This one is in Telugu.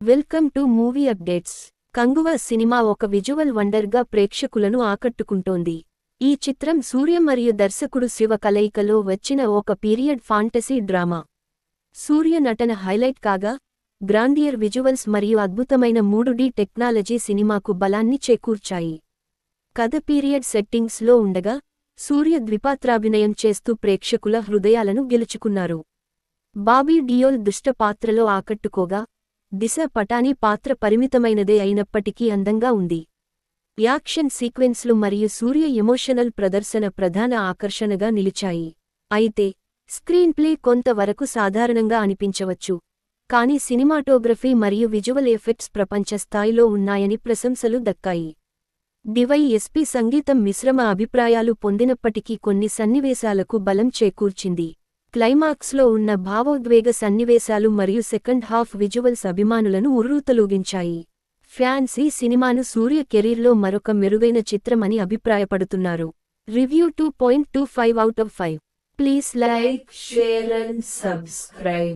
Welcome to movie updates. Kanguva cinema ఒక విజువల్ వండర్గా ప్రేక్షకులను ఆకట్టుకుంటోంది. ఈ చిత్రం సూర్య మరియు దర్శకుడు శివ కలయికలో వచ్చిన ఒక పీరియడ్ ఫాంటసీ డ్రామా. సూర్య నటన హైలైట్ కాగా, గ్రాండియర్ విజువల్స్ మరియు అద్భుతమైన 3D టెక్నాలజీ సినిమాకు బలాన్ని చేకూర్చాయి. కథ పీరియడ్ సెట్టింగ్స్లో ఉండగా, సూర్య ద్విపాత్రాభినయం చేస్తూ ప్రేక్షకుల హృదయాలను గెలుచుకున్నారు. బాబీ డియోల్ దుష్ట పాత్రలో ఆకట్టుకోగా, దిశ పటానీ పాత్ర పరిమితమైనదే అయినప్పటికీ అందంగా ఉంది. యాక్షన్ సీక్వెన్స్లు మరియు సూర్య ఎమోషనల్ ప్రదర్శన ప్రధాన ఆకర్షణగా నిలిచాయి. అయితే, స్క్రీన్ ప్లే కొంత వరకు సాధారణంగా అనిపించవచ్చు, కానీ సినిమాటోగ్రఫీ మరియు విజువల్ ఎఫెక్ట్స్ ప్రపంచ స్థాయిలో ఉన్నాయని ప్రశంసలు దక్కాయి. డివైఎస్పీ సంగీతం మిశ్రమ అభిప్రాయాలు పొందినప్పటికీ కొన్ని సన్నివేశాలకు బలం చేకూర్చింది. క్లైమాక్స్లో ఉన్న భావోద్వేగ సన్నివేశాలు మరియు సెకండ్ హాఫ్ విజువల్స్ అభిమానులను ఉర్రూతలూగించాయి. ఫ్యాన్స్ ఈ సినిమాను సూర్య కెరీర్లో మరొక మెరుగైన చిత్రమని అభిప్రాయపడుతున్నారు. Review 2.25 out of 5. Please like, share and subscribe.